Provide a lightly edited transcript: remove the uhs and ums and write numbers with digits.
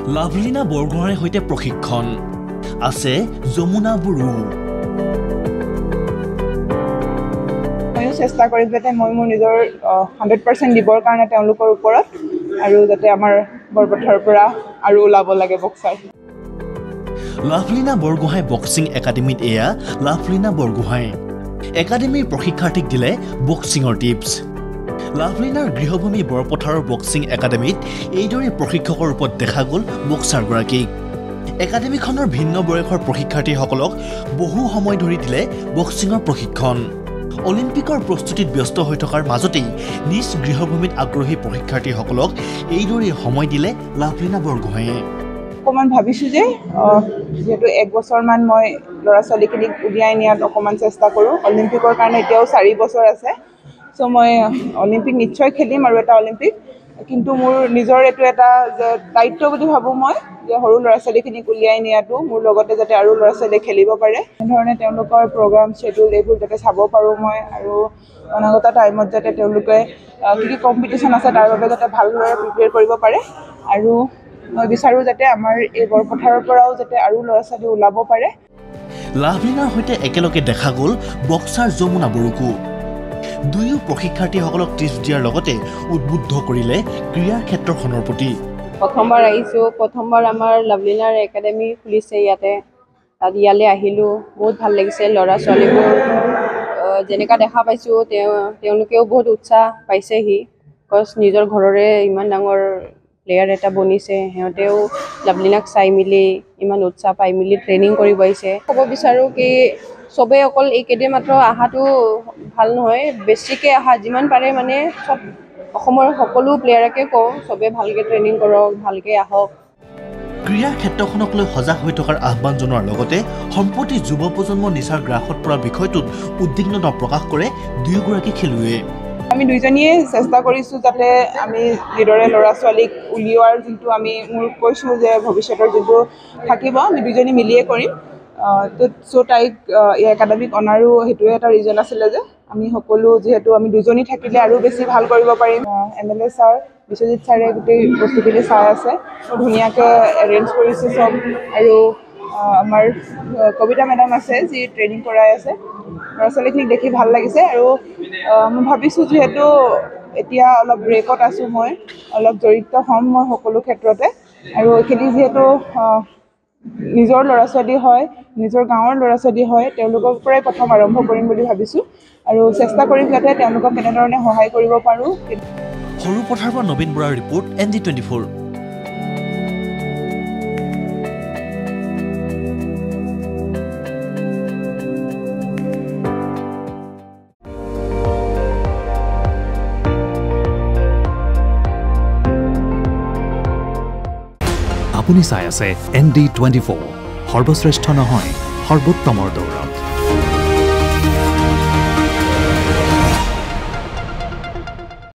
লাভলীনা বৰগোহাঁইৰ সৈতে প্ৰশিক্ষণ আছে যমুনা বড়ো। ময়ো চেষ্টা কৰিম যাতে মই মোৰ নিজৰ 100% দিবৰ কাৰণে তেওঁলোকৰ ওপৰত আৰু যাতে আমাৰ বৰপথাৰৰ পৰা আৰু ওলাব লাগে বক্সাৰ। লাভলীনা বৰগোহাঁই বক্সিং একাডেমীত এয়া লাভলীনা বৰগোহাঁই একাডেমীৰ প্ৰশিক্ষাৰ্থীক দিলে বক্সিঙৰ টিপছ। লাভলীনাৰ গৃহভূমি বৰপথাৰৰ বক্সিং একাডেমীত এইদৰে প্ৰশিক্ষকৰ ৰূপত দেখা গ'ল বক্সাৰগৰাকীক। একাডেমীখনৰ ভিন্ন বয়সৰ প্ৰশিক্ষাৰ্থীসকলক বহু সময় ধৰি দিলে বক্সিঙৰ প্ৰশিক্ষণ। অলিম্পিকৰ প্ৰস্তুতিত ব্যস্ত হৈ থকাৰ মাজতেই নিজ গৃহভূমিত আগ্ৰহী প্ৰশিক্ষাৰ্থীসকলক এইদৰে সময় দিলে লাভলীনা বৰগোহাঁইয়ে। অকণমান ভাবিছোঁ যে যিহেতু 1 বছৰমান মই ল'ৰা ছোৱালীখিনিক উলিয়াই নিয়াত অকণমান চেষ্টা কৰোঁ। অলিম্পিকৰ কাৰণে এতিয়াও 4 বছৰ আছে। চ' মই অলিম্পিক নিশ্চয় খেলিম আৰু এটা অলিম্পিক, কিন্তু মোৰ নিজৰ এইটো এটা যে দায়িত্ব বুলি ভাবোঁ মই যে সৰু ল'ৰা ছোৱালীখিনিক উলিয়াই নিয়াটো, মোৰ লগতে যাতে আৰু ল'ৰা ছোৱালীয়ে খেলিব পাৰে এনেধৰণে তেওঁলোকৰ প্ৰগ্ৰাম শ্বেডিউল এইবোৰ যাতে চাব পাৰোঁ মই, আৰু অনাগত টাইমত যাতে তেওঁলোকে কি কম্পিটিশ্যন আছে তাৰ বাবে যাতে ভালদৰে প্ৰিপেয়াৰ কৰিব পাৰে। আৰু মই বিচাৰোঁ যাতে আমাৰ এই বৰপথাৰৰ পৰাও যাতে আৰু ল'ৰা ছোৱালী ওলাব পাৰে। লাভলীনাৰ সৈতে একেলগে দেখা গ'ল বক্সাৰ যমুনা বড়োকো। দুয়ো প্ৰশিক্ষাৰ্থীসকলক টিপছ দিয়াৰ লগতে উদ্বুদ্ধ কৰিলে ক্ৰীড়াৰ ক্ষেত্ৰখনৰ প্ৰতি। প্ৰথমবাৰ আহিছোঁ, প্ৰথমবাৰ আমাৰ লাভলীনাৰ একাডেমি খুলিছে ইয়াতে, ইয়ালৈ আহিলোঁ, বহুত ভাল লাগিছে। ল'ৰা ছোৱালীবোৰ যেনেকুৱা দেখা পাইছোঁ তেওঁলোকেও বহুত উৎসাহ পাইছেহি, বিকজ নিজৰ ঘৰৰে ইমান ডাঙৰ প্লেয়াৰ এটা বনিছে, সিহঁতেও লাভলীনাক চাই মেলি ইমান উৎসাহ পাই মেলি ট্ৰেইনিং কৰিব আহিছে। ক'ব বিচাৰোঁ কি চবেই অকল এইকেইদিন মাত্ৰ অহাটো ভাল নহয়, বেছিকৈ অহা যিমান পাৰে মানে চব অসমৰ সকলো প্লেয়াৰকে কওঁ চবেই ভালকৈ ট্ৰেইনিং কৰক, ভালকৈ আহক। ক্ৰীড়াৰ ক্ষেত্ৰখনক লৈ সজাগ হৈ থকাৰ আহ্বান জনোৱাৰ লগতে সম্প্ৰতি যুৱ প্ৰজন্ম নিচাৰ গ্ৰাসত পৰা বিষয়টোত উদ্বিগ্নতা প্ৰকাশ কৰে দুয়োগৰাকী খেলুৱৈয়ে। আমি দুইজনীয়ে চেষ্টা কৰিছোঁ যাতে আমি যিদৰে ল'ৰা ছোৱালীক উলিওৱাৰ যোনটো মোৰ কৈছোঁ যে ভৱিষ্যতৰ যোনটো থাকিব আমি দুইজনী মিলিয়ে কৰিম। চ' তাইক এই একাডেমিক অনাৰো সেইটোৱে এটা ৰিজন আছিলে যে আমি সকলো যিহেতু আমি দুজনী থাকিলে আৰু বেছি ভাল কৰিব পাৰিম। MLA ছাৰ বিশ্বজিৎ ছাৰে গোটেই বস্তুখিনি চাই আছে, ধুনীয়াকৈ এৰেঞ্জ কৰিছে চব, আৰু আমাৰ কবিতা মেডাম আছে যি ট্ৰেইনিং কৰাই আছে। ল'ৰা ছোৱালীখিনিক দেখি ভাল লাগিছে, আৰু মই ভাবিছোঁ যিহেতু এতিয়া অলপ ব্ৰেকত আছোঁ, মই অলপ জড়িত হ'ম মই সকলো ক্ষেত্ৰতে, আৰু এইখিনি যিহেতু নিজৰ ল'ৰা ছোৱালী হয়, নিজৰ গাঁৱৰ ল'ৰা ছোৱালী হয়, তেওঁলোকৰ পৰাই প্ৰথম আৰম্ভ কৰিম বুলি ভাবিছোঁ, আৰু চেষ্টা কৰিম যাতে তেওঁলোকক কেনেধৰণে সহায় কৰিব পাৰোঁ। সৰুপথাৰৰ পৰা নবীন বৰাৰ ৰিপৰ্ট ND24। আপুনি চাই আছে ND24, সৰ্বশ্ৰেষ্ঠ নহয় সৰ্বোত্তমৰ দৌৰা।